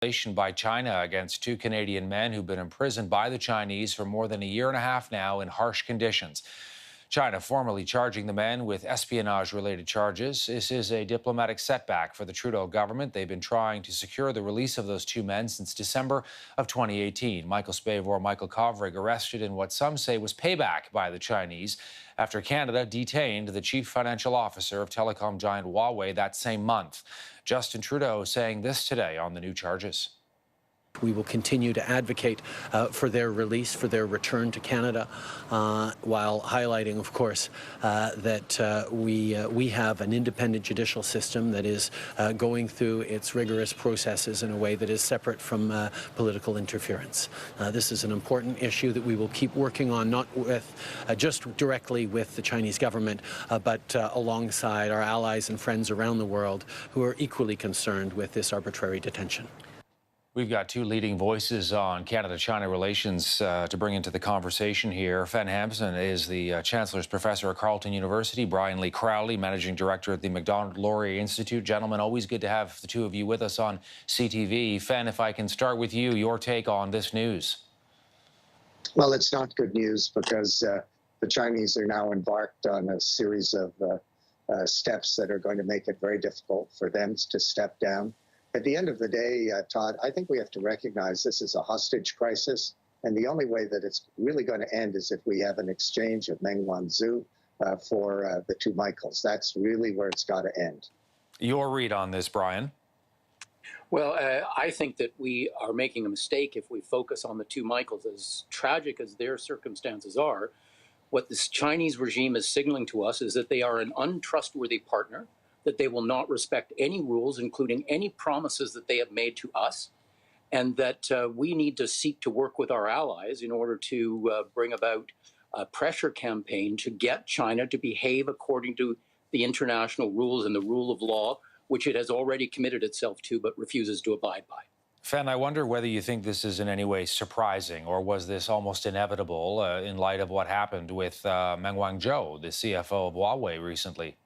By China against two Canadian men who've been imprisoned by the Chinese for more than a year and a half now in harsh conditions. China formally charging the men with espionage-related charges. This is a diplomatic setback for the Trudeau government. They've been trying to secure the release of those two men since December of 2018. Michael Spavor, Michael Kovrig arrested in what some say was payback by the Chinese after Canada detained the chief financial officer of telecom giant Huawei that same month. Justin Trudeau saying this today on the new charges. We will continue to advocate for their release, for their return to Canada, while highlighting, of course, that we have an independent judicial system that is going through its rigorous processes in a way that is separate from political interference. This is an important issue that we will keep working on, not with just directly with the Chinese government, but alongside our allies and friends around the world who are equally concerned with this arbitrary detention. We've got two leading voices on Canada-China relations to bring into the conversation here. Hampson is the Chancellor's Professor at Carleton University. Brian Lee Crowley, Managing Director at the Macdonald-Laurier Institute. Gentlemen, always good to have the two of you with us on CTV. Fen, if I can start with you, your take on this news. Well, it's not good news because the Chinese are now embarked on a series of steps that are going to make it very difficult for them to step down. At the end of the day, Todd, I think we have to recognize this is a hostage crisis, and the only way that it's really going to end is if we have an exchange of Meng Wanzhou for the two Michaels. That's really where it's got to end. Your read on this, Brian? Well, I think that we are making a mistake if we focus on the two Michaels. As tragic as their circumstances are, what this Chinese regime is signaling to us is that they are an untrustworthy partner, that they will not respect any rules, including any promises that they have made to us, and that we need to seek to work with our allies in order to bring about a pressure campaign to get China to behave according to the international rules and the rule of law, which it has already committed itself to but refuses to abide by. Fen, I wonder whether you think this is in any way surprising, or was this almost inevitable in light of what happened with Meng Wanzhou, the CFO of Huawei, recently?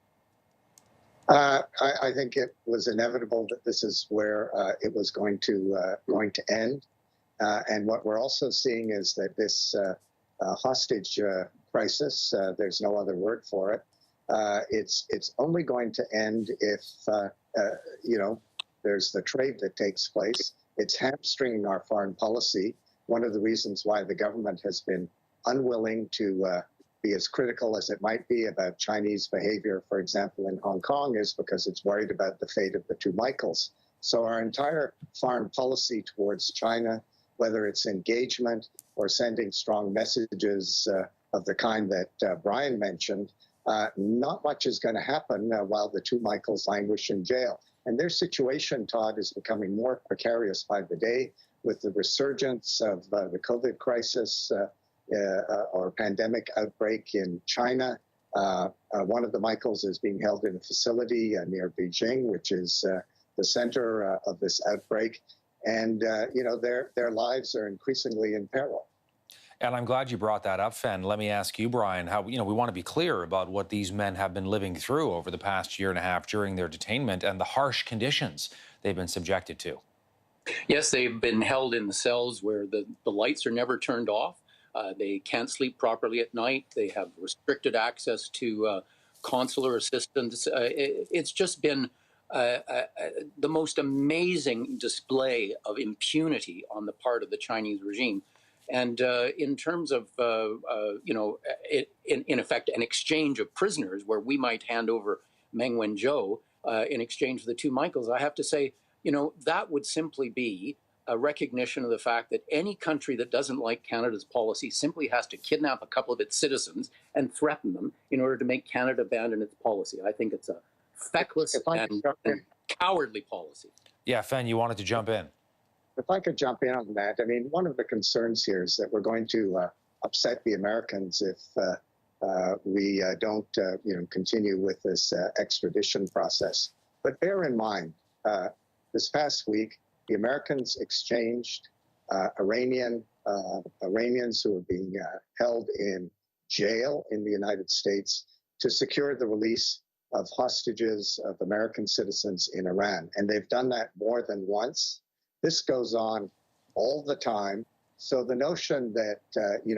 I think it was inevitable that this is where it was going to end. And what we're also seeing is that this hostage crisis, there's no other word for it, it's only going to end if, there's the trade that takes place. It's hamstringing our foreign policy. One of the reasons why the government has been unwilling to be as critical as it might be about Chinese behavior, for example, in Hong Kong, is because it's worried about the fate of the two Michaels. So our entire foreign policy towards China, whether it's engagement or sending strong messages of the kind that Brian mentioned, not much is going to happen while the two Michaels languish in jail. And their situation, Todd, is becoming more precarious by the day with the resurgence of the COVID crisis, or pandemic outbreak in China. One of the Michaels is being held in a facility near Beijing, which is the center of this outbreak. And, their lives are increasingly in peril. And I'm glad you brought that up, Fen. Let me ask you, Brian, how, we want to be clear about what these men have been living through over the past year and a half during their detainment and the harsh conditions they've been subjected to. Yes, they've been held in the cells where the lights are never turned off. They can't sleep properly at night. They have restricted access to consular assistance. It's just been the most amazing display of impunity on the part of the Chinese regime. And in terms of, in effect, an exchange of prisoners where we might hand over Meng Wanzhou in exchange for the two Michaels, I have to say, that would simply be a recognition of the fact that any country that doesn't like Canada's policy simply has to kidnap a couple of its citizens and threaten them in order to make Canada abandon its policy. I think it's a feckless and cowardly policy. Yeah, Fen, you wanted to jump in. If I could jump in on that, I mean, one of the concerns here is that we're going to upset the Americans if we don't, continue with this extradition process. But bear in mind, this past week, the Americans exchanged Iranians who are being held in jail in the United States to secure the release of hostages of American citizens in Iran. And they've done that more than once. This goes on all the time. So the notion that,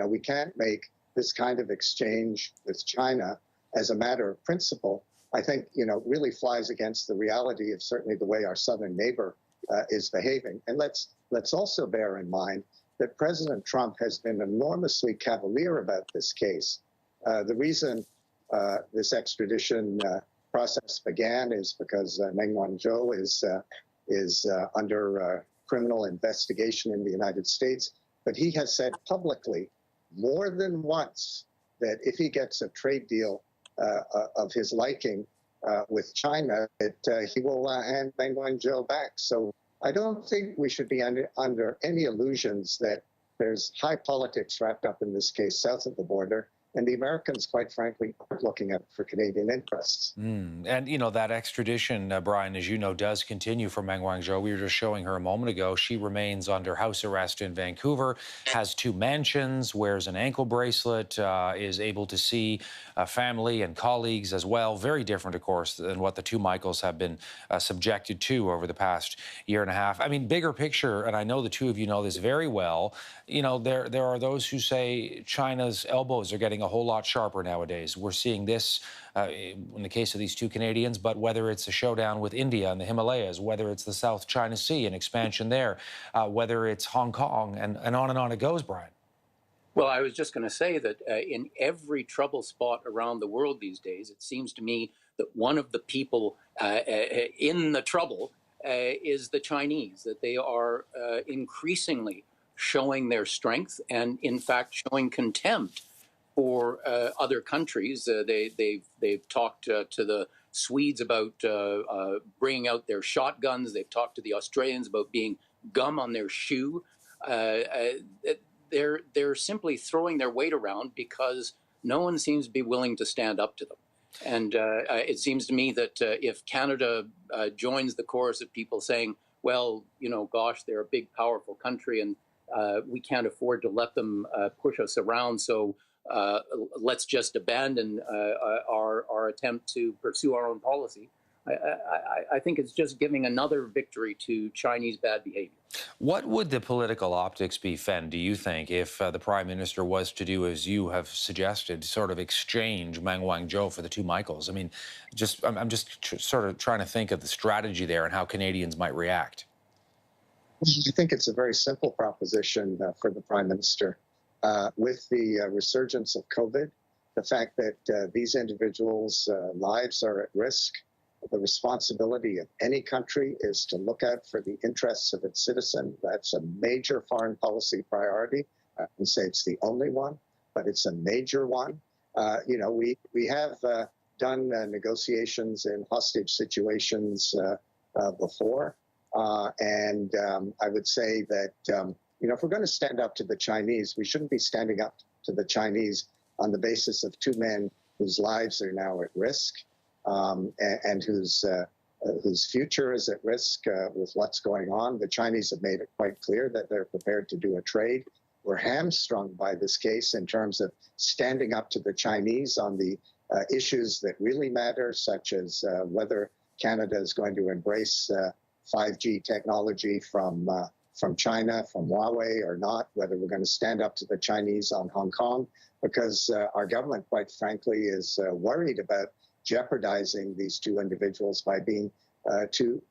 we can't make this kind of exchange with China as a matter of principle, I think, really flies against the reality of certainly the way our southern neighbor is behaving. And let's also bear in mind that President Trump has been enormously cavalier about this case. The reason this extradition process began is because Meng Wanzhou is under criminal investigation in the United States. But he has said publicly more than once that if he gets a trade deal of his liking with China, that he will hand Meng Wanzhou back. So I don't think we should be under any illusions that there's high politics wrapped up in this case south of the border. And the Americans, quite frankly, aren't looking at it for Canadian interests. And, that extradition, Brian, as you know, does continue for Meng Wanzhou. We were just showing her a moment ago. She remains under house arrest in Vancouver, has 2 mansions, wears an ankle bracelet, is able to see family and colleagues as well. Very different, of course, than what the 2 Michaels have been subjected to over the past year and a half. I mean, bigger picture, and I know the 2 of you know this very well, there are those who say China's elbows are getting a whole lot sharper nowadays. We're seeing this in the case of these 2 Canadians, but whether it's a showdown with India and the Himalayas, whether it's the South China Sea and expansion there, whether it's Hong Kong, and on it goes, Brian. Well, I was just going to say that in every trouble spot around the world these days, it seems to me that one of the people in the trouble is the Chinese, that they are increasingly showing their strength and, in fact, showing contempt for other countries. They've talked to the Swedes about bringing out their shotguns. They've talked to the Australians about being gum on their shoe. They're simply throwing their weight around because no one seems to be willing to stand up to them. And it seems to me that if Canada joins the chorus of people saying, well, gosh, they're a big, powerful country and we can't afford to let them push us around, so let's just abandon our attempt to pursue our own policy. I think it's just giving another victory to Chinese bad behavior. What would the political optics be, Fen, do you think, if the Prime Minister was to do, as you have suggested, sort of exchange Meng Wanzhou for the 2 Michaels? I mean, I'm just sort of trying to think of the strategy there and how Canadians might react. I think it's a very simple proposition for the Prime Minister. With the resurgence of COVID, the fact that these individuals' lives are at risk, the responsibility of any country is to look out for the interests of its citizen. That's a major foreign policy priority. I wouldn't say it's the only one, but it's a major one. We have done negotiations in hostage situations before. And I would say that, if we're going to stand up to the Chinese, we shouldn't be standing up to the Chinese on the basis of 2 men whose lives are now at risk and whose future is at risk with what's going on. The Chinese have made it quite clear that they're prepared to do a trade. We're hamstrung by this case in terms of standing up to the Chinese on the issues that really matter, such as whether Canada is going to embrace 5G technology from China, from Huawei or not, whether we're going to stand up to the Chinese on Hong Kong, because our government, quite frankly, is worried about jeopardizing these 2 individuals by being too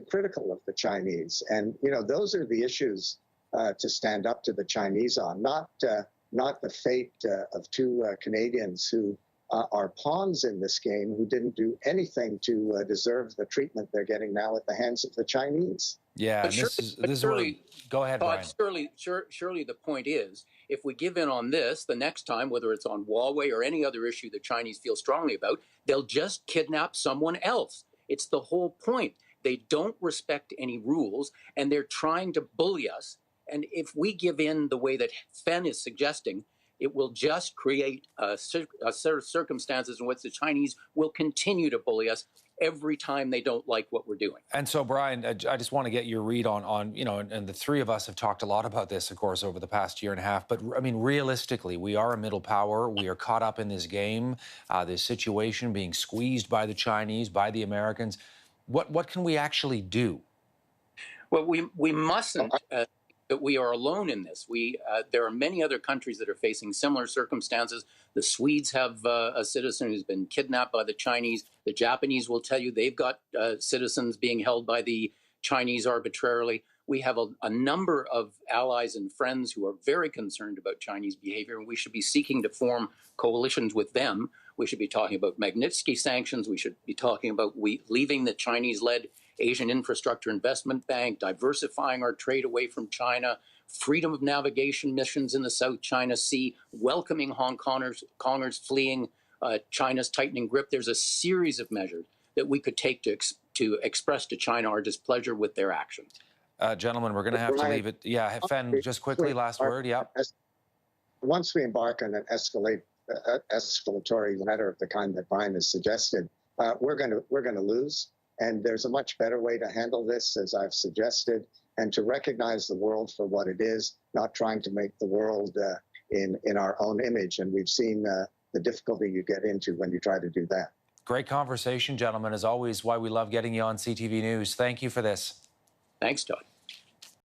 critical of the Chinese. And, those are the issues to stand up to the Chinese on, not the fate of 2 Canadians who are pawns in this game who didn't do anything to deserve the treatment they're getting now at the hands of the Chinese. Yeah, this is really. Go ahead, Brian. Surely the point is, if we give in on this, the next time, whether it's on Huawei or any other issue the Chinese feel strongly about, they'll just kidnap someone else. It's the whole point. They don't respect any rules, and they're trying to bully us. And if we give in the way that Fen is suggesting, it will just create a set of circumstances in which the Chinese will continue to bully us every time they don't like what we're doing. And so, Brian, I just want to get your read on and the 3 of us have talked a lot about this, of course, over the past year and a half. But, I mean, realistically, we are a middle power. We are caught up in this game, this situation, being squeezed by the Chinese, by the Americans. What can we actually do? Well, we mustn't. That we are alone in this. There are many other countries that are facing similar circumstances. The Swedes have a citizen who's been kidnapped by the Chinese. The Japanese will tell you they've got citizens being held by the Chinese arbitrarily. We have a number of allies and friends who are very concerned about Chinese behavior, and we should be seeking to form coalitions with them. We should be talking about Magnitsky sanctions. We should be talking about leaving the Chinese-led Asian Infrastructure Investment Bank, diversifying our trade away from China, freedom of navigation missions in the South China Sea, welcoming Hong Kongers fleeing China's tightening grip. There's a series of measures that we could take to express to China our displeasure with their actions. Gentlemen, we're going to have to leave it. Yeah, Fen, just quickly, last word. Yeah. Once we embark on an escalatory matter of the kind that Brian has suggested, we're going to lose. And there's a much better way to handle this, as I've suggested, and to recognize the world for what it is, not trying to make the world in our own image. And we've seen the difficulty you get into when you try to do that. Great conversation, gentlemen. As always, why we love getting you on CTV News. Thank you for this. Thanks, Todd.